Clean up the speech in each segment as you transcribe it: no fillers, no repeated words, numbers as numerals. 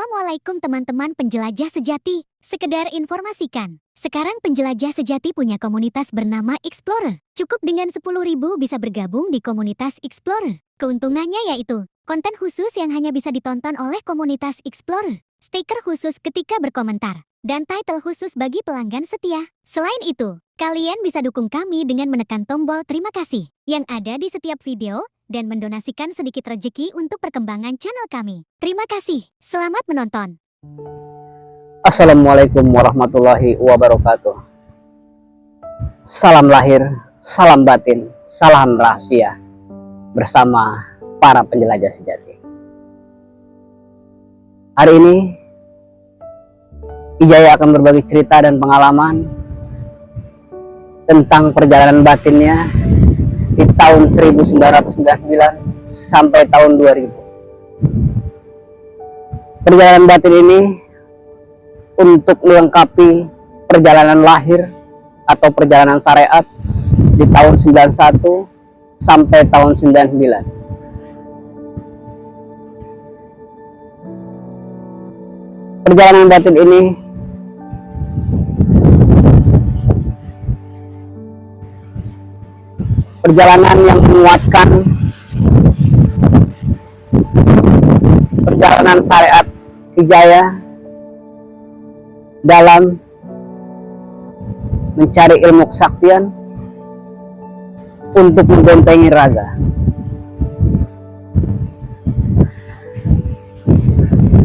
Assalamualaikum teman-teman penjelajah sejati. Sekedar informasikan, sekarang penjelajah sejati punya komunitas bernama Explorer. Cukup dengan 10.000 bisa bergabung di komunitas Explorer. Keuntungannya yaitu konten khusus yang hanya bisa ditonton oleh komunitas Explorer, stiker khusus ketika berkomentar, dan title khusus bagi pelanggan setia. Selain itu, kalian bisa dukung kami dengan menekan tombol terima kasih yang ada di setiap video dan mendonasikan sedikit rezeki untuk perkembangan channel kami. Terima kasih. Selamat menonton. Assalamualaikum warahmatullahi wabarakatuh. Salam lahir, salam batin, salam rahasia bersama para penjelajah sejati. Hari ini Ijaya akan berbagi cerita dan pengalaman tentang perjalanan batinnya di tahun 1999 sampai tahun 2000. Perjalanan batin ini untuk melengkapi perjalanan lahir atau perjalanan syariat di tahun 91 sampai tahun 99. Perjalanan batin ini perjalanan yang menguatkan perjalanan syariat Ijaya dalam mencari ilmu kesaktian untuk membentengi raga.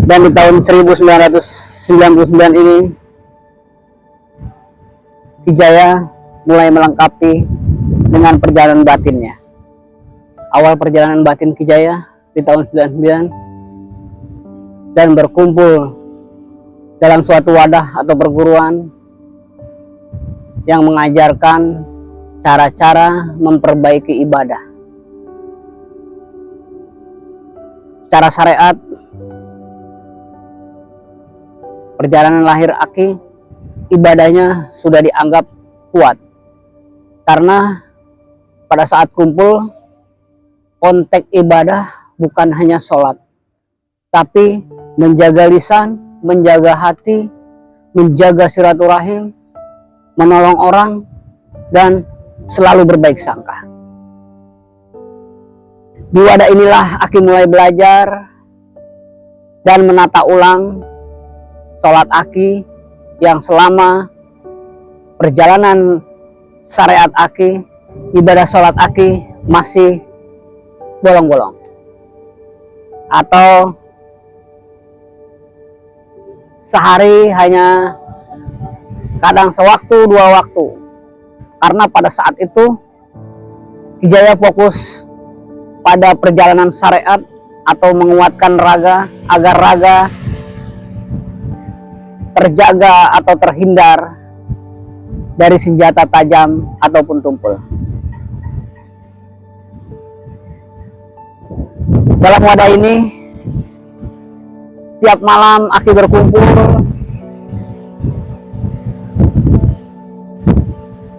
Dan di tahun 1999 ini Ijaya mulai melengkapi dengan perjalanan batinnya. Awal perjalanan batin Ijaya di tahun 99 dan berkumpul dalam suatu wadah atau perguruan yang mengajarkan cara-cara memperbaiki ibadah. Secara syariat, perjalanan lahir Aki ibadahnya sudah dianggap kuat karena pada saat kumpul, konteks ibadah bukan hanya sholat, tapi menjaga lisan, menjaga hati, menjaga silaturahim, menolong orang, dan selalu berbaik sangka. Di wadah inilah Aki mulai belajar dan menata ulang sholat Aki yang selama perjalanan syariat Aki, ibadah sholat Aki masih bolong-bolong atau sehari hanya kadang sewaktu dua waktu, karena pada saat itu Ijaya fokus pada perjalanan syariat atau menguatkan raga agar raga terjaga atau terhindar dari senjata tajam ataupun tumpul. Dalam wadah ini, setiap malam Aki berkumpul,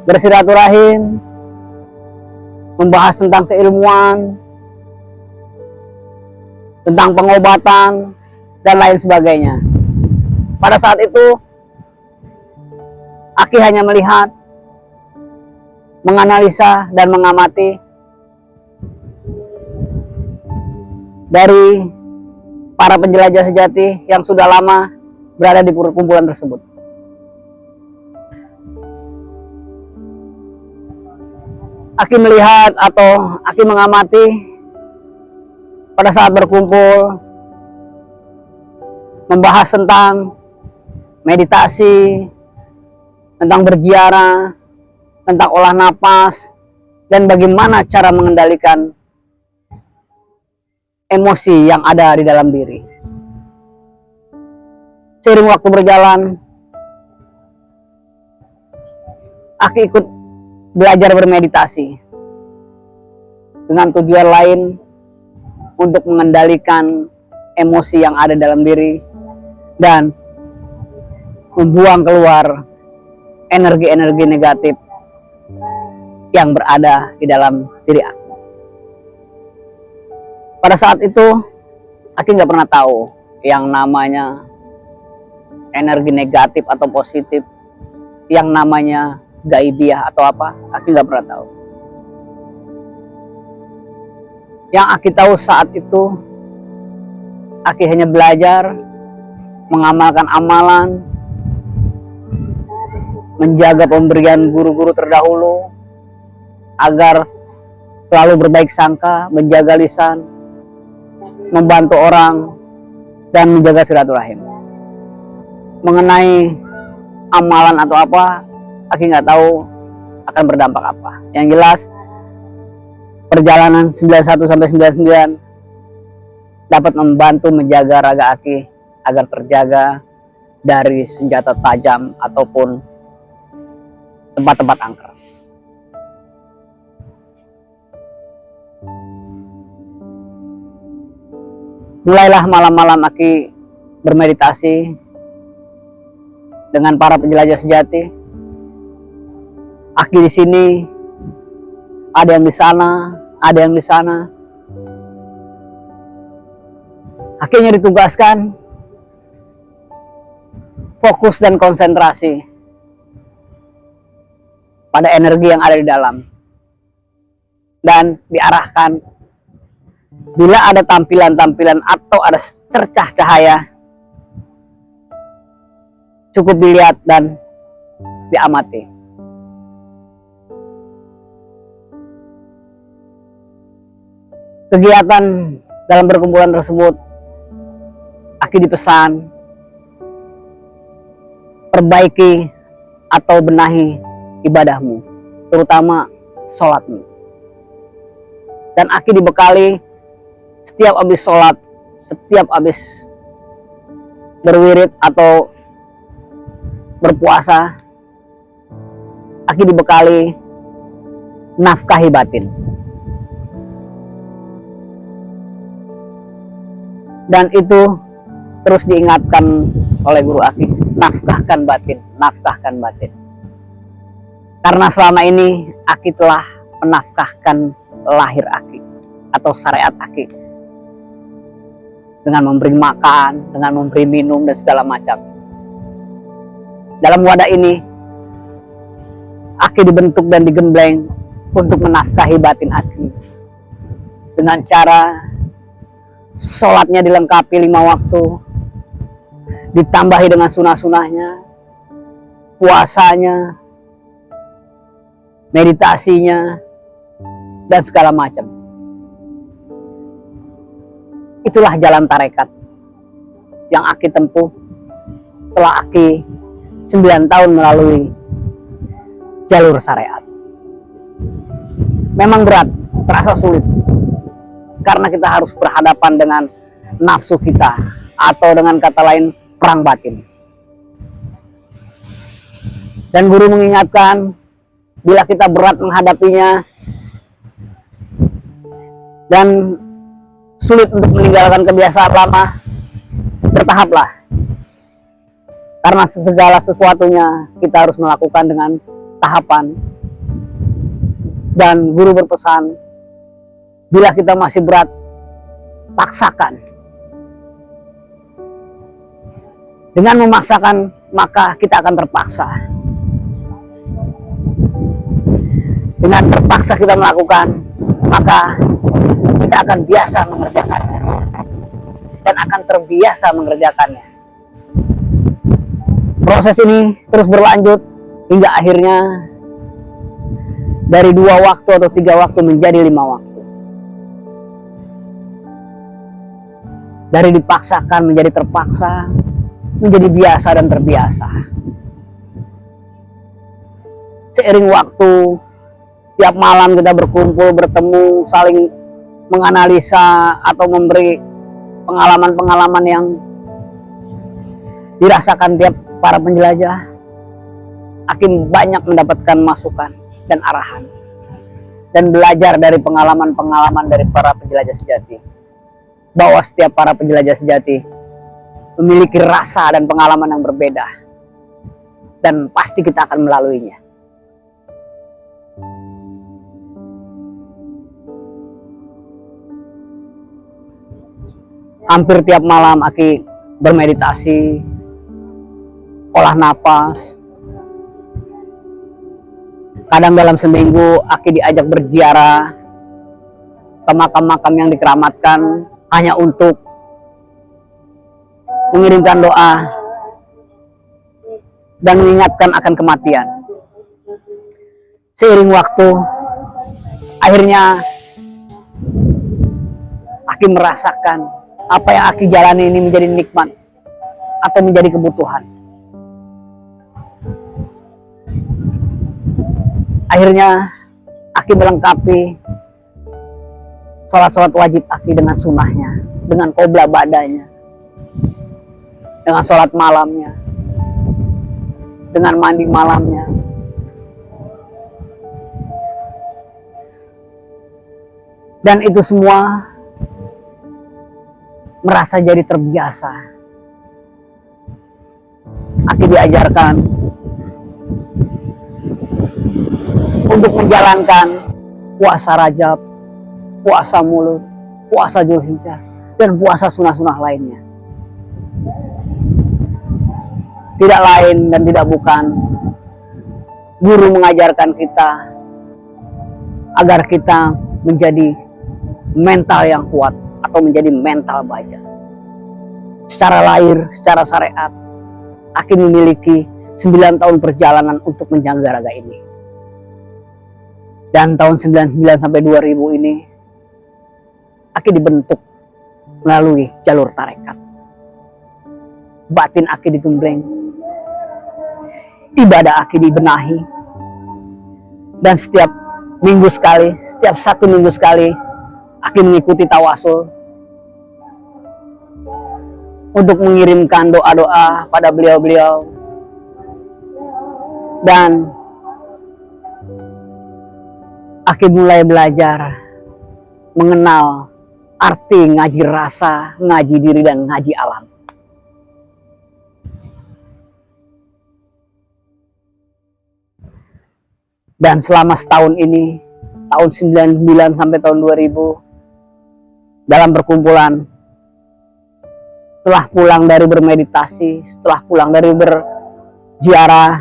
bersilaturahim, membahas tentang keilmuan, tentang pengobatan, dan lain sebagainya. Pada saat itu, Aki hanya melihat, menganalisa, dan mengamati dari para penjelajah sejati yang sudah lama berada di perkumpulan tersebut. Aki melihat atau Aki mengamati pada saat berkumpul, membahas tentang meditasi, tentang berziarah, tentang olah napas, dan bagaimana cara mengendalikan emosi yang ada di dalam diri. Seiring waktu berjalan, Aki ikut belajar bermeditasi dengan tujuan lain untuk mengendalikan emosi yang ada dalam diri dan membuang keluar energi-energi negatif yang berada di dalam diri Aki. Pada saat itu Aki nggak pernah tahu yang namanya energi negatif atau positif, yang namanya gaibiah atau apa, Aki nggak pernah tahu. Yang Aki tahu saat itu, Aki hanya belajar, mengamalkan amalan, menjaga pemberian guru-guru terdahulu, agar selalu berbaik sangka, menjaga lisan, membantu orang, dan menjaga silaturahim. Mengenai amalan atau apa, Aki nggak tahu akan berdampak apa. Yang jelas, perjalanan 91 sampai 99 dapat membantu menjaga raga Aki agar terjaga dari senjata tajam ataupun tempat-tempat angker. Mulailah malam-malam Aki bermeditasi dengan para penjelajah sejati. Aki di sini, ada yang di sana, ada yang di sana. Akhirnya ditugaskan fokus dan konsentrasi pada energi yang ada di dalam, dan diarahkan bila ada tampilan-tampilan atau ada cercah cahaya, cukup dilihat dan diamati. Kegiatan dalam perkumpulan tersebut, Aki dipesan perbaiki atau benahi ibadahmu, terutama sholatmu. Dan Aki dibekali setiap habis sholat, setiap habis berwirid atau berpuasa, Aki dibekali nafkahi batin. Dan itu terus diingatkan oleh guru Aki, nafkahkan batin, nafkahkan batin. Karena selama ini Aki telah menafkahkan lahir Aki atau syariat Aki dengan memberi makan, dengan memberi minum dan segala macam. Dalam wadah ini Aki dibentuk dan digembleng untuk menafkahi batin Aki dengan cara sholatnya dilengkapi 5 waktu, ditambahi dengan sunah-sunahnya, puasanya, meditasinya, dan segala macam. Itulah jalan tarekat yang Aki tempuh setelah Aki 9 tahun melalui jalur syariat. Memang berat, terasa sulit, karena kita harus berhadapan dengan nafsu kita, atau dengan kata lain perang batin. Dan guru mengingatkan, bila kita berat menghadapinya dan sulit untuk meninggalkan kebiasaan lama, bertahaplah. Karena segala sesuatunya kita harus melakukan dengan tahapan. Dan guru berpesan, bila kita masih berat, paksakan. Dengan memaksakan, maka kita akan terpaksa. Dengan terpaksa kita melakukan, maka kita akan biasa mengerjakannya. Dan akan terbiasa mengerjakannya. Proses ini terus berlanjut hingga akhirnya dari 2 waktu atau 3 waktu menjadi 5 waktu. Dari dipaksakan menjadi terpaksa, menjadi biasa dan terbiasa. Seiring waktu, tiap malam kita berkumpul, bertemu, saling menganalisa atau memberi pengalaman-pengalaman yang dirasakan tiap para penjelajah. Aki banyak mendapatkan masukan dan arahan, dan belajar dari pengalaman-pengalaman dari para penjelajah sejati, bahwa setiap para penjelajah sejati memiliki rasa dan pengalaman yang berbeda, dan pasti kita akan melaluinya. Hampir tiap malam Aki bermeditasi, olah napas. Kadang dalam seminggu Aki diajak berziarah ke makam-makam yang dikeramatkan hanya untuk mengirimkan doa dan mengingatkan akan kematian. Seiring waktu, akhirnya Aki merasakan apa yang Aki jalani ini menjadi nikmat atau menjadi kebutuhan. Akhirnya Aki melengkapi sholat-sholat wajib Aki dengan sunnahnya, dengan qobla ba'danya, dengan sholat malamnya, dengan mandi malamnya. Dan itu semua merasa jadi terbiasa. Aki diajarkan untuk menjalankan puasa Rajab, puasa Mulut, puasa Dzulhijjah, dan puasa sunnah-sunnah lainnya. Tidak lain dan tidak bukan, guru mengajarkan kita agar kita menjadi mental yang kuat atau menjadi mental baja. Secara lahir, secara syariat, Aki memiliki 9 tahun perjalanan untuk menjaga raga ini. Dan tahun 99 sampai 2000 ini Aki dibentuk melalui jalur tarekat. Batin Aki digembleng, ibadah Aki dibenahi, dan setiap minggu sekali, setiap 1 minggu sekali Aki mengikuti tawasul untuk mengirimkan doa-doa pada beliau-beliau. Dan Aki mulai belajar mengenal arti ngaji rasa, ngaji diri, dan ngaji alam. Dan selama setahun ini, tahun 99 sampai tahun 2000, dalam perkumpulan, setelah pulang dari bermeditasi, setelah pulang dari berziarah,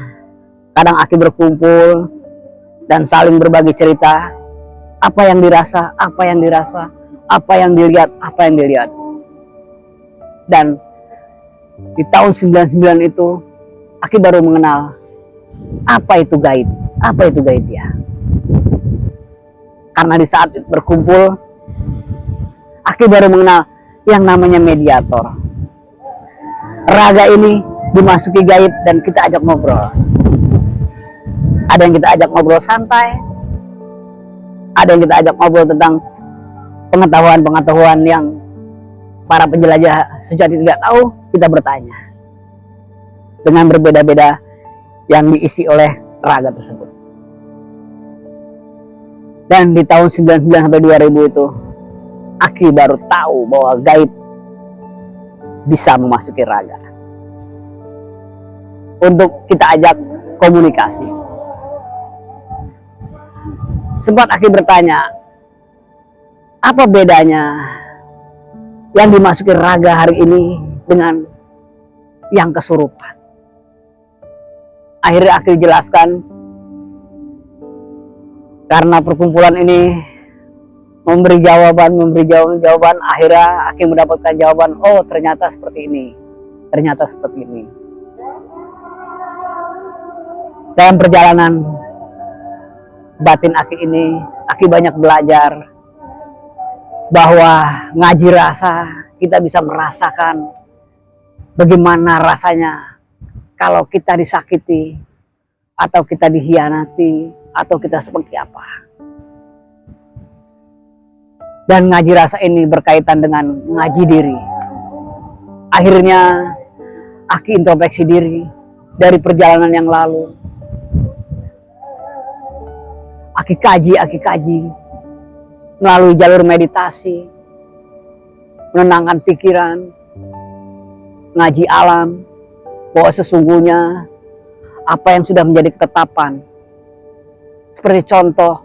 kadang Aki berkumpul dan saling berbagi cerita, apa yang dirasa, apa yang dirasa, apa yang dilihat, apa yang dilihat. Dan di tahun 99 itu Aki baru mengenal apa itu gaib, apa itu gaib ya. Karena di saat berkumpul Aki baru mengenal yang namanya mediator. Raga ini dimasuki gaib dan kita ajak ngobrol. Ada yang kita ajak ngobrol santai, ada yang kita ajak ngobrol tentang pengetahuan-pengetahuan yang para penjelajah sejati tidak tahu, kita bertanya dengan berbeda-beda yang diisi oleh raga tersebut. Dan di tahun 99 sampai 2000 itu Aki baru tahu bahwa gaib bisa memasuki raga untuk kita ajak komunikasi. Sempat Aki bertanya, apa bedanya yang dimasuki raga hari ini dengan yang kesurupan? Akhirnya Aki jelaskan, karena perkumpulan ini memberi jawaban, akhirnya Aki mendapatkan jawaban, oh ternyata seperti ini, ternyata seperti ini. Dalam perjalanan batin Aki ini, Aki banyak belajar bahwa ngaji rasa, kita bisa merasakan bagaimana rasanya kalau kita disakiti, atau kita dihianati, atau kita seperti apa. Dan ngaji rasa ini berkaitan dengan ngaji diri. Akhirnya Aki introspeksi diri dari perjalanan yang lalu. Aki kaji melalui jalur meditasi, menenangkan pikiran, ngaji alam, bahwa sesungguhnya apa yang sudah menjadi ketetapan, seperti contoh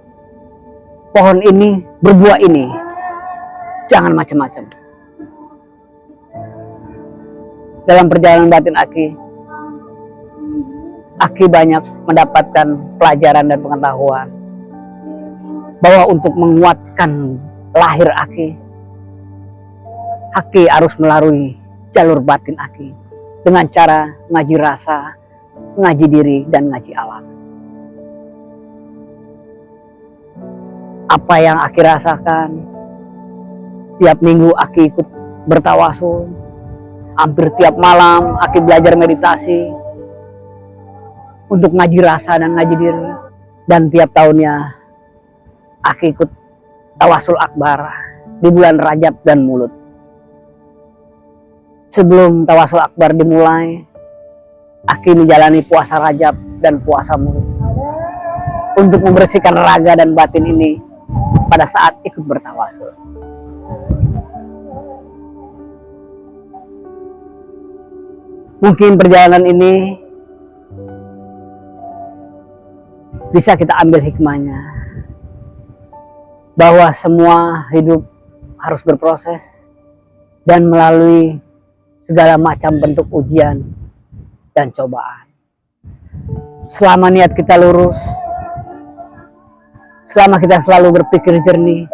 pohon ini berbuah ini, jangan macam-macam. dalam perjalanan batin Aki banyak mendapatkan pelajaran dan pengetahuan bahwa untuk menguatkan lahir Aki harus melalui jalur batin Aki dengan cara ngaji rasa, ngaji diri, dan ngaji alam. Apa yang Aki rasakan, tiap minggu Aki ikut bertawasul, hampir tiap malam Aki belajar meditasi untuk ngaji rasa dan ngaji diri, dan tiap tahunnya Aki ikut tawasul akbar di bulan Rajab dan Mulut. Sebelum tawasul akbar dimulai, Aki menjalani puasa Rajab dan puasa Mulut untuk membersihkan raga dan batin ini pada saat ikut bertawasul. Mungkin perjalanan ini bisa kita ambil hikmahnya, bahwa semua hidup harus berproses dan melalui segala macam bentuk ujian dan cobaan. Selama niat kita lurus, selama kita selalu berpikir jernih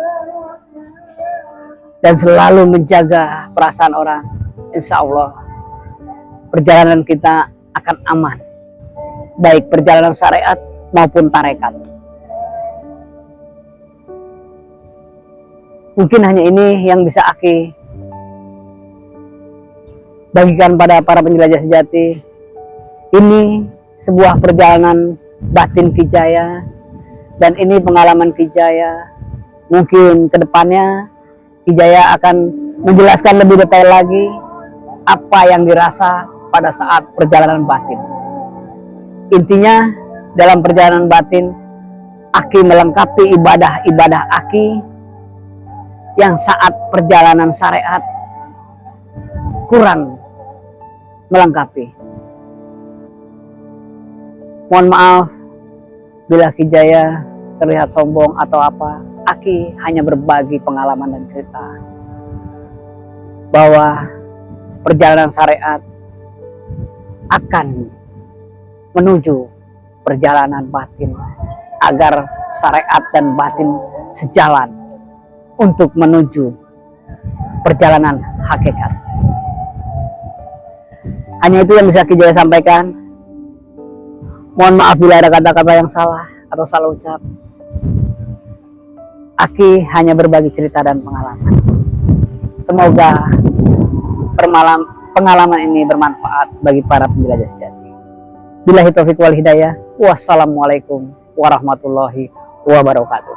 dan selalu menjaga perasaan orang, insya Allah perjalanan kita akan aman, baik perjalanan syariat maupun tarekat. Mungkin hanya ini yang bisa Aki bagikan pada para penjelajah sejati. Ini sebuah perjalanan batin Ki Jaya, dan ini pengalaman Ki Jaya. Mungkin kedepannya Ki Jaya akan menjelaskan lebih detail lagi apa yang dirasa pada saat perjalanan batin. Intinya dalam perjalanan batin, Aki melengkapi ibadah-ibadah Aki yang saat perjalanan syariat kurang melengkapi. Mohon maaf bila Ki Jaya terlihat sombong atau apa. Aki hanya berbagi pengalaman dan cerita bahwa perjalanan syariat akan menuju perjalanan batin, agar syariat dan batin sejalan untuk menuju perjalanan hakikat. Hanya itu yang bisa Ki Jaya sampaikan. Mohon maaf bila ada kata-kata yang salah atau salah ucap. Aki hanya berbagi cerita dan pengalaman. Semoga pengalaman ini bermanfaat bagi para penjelajah sejati. Billahi taufiq wal hidayah. Wassalamualaikum warahmatullahi wabarakatuh.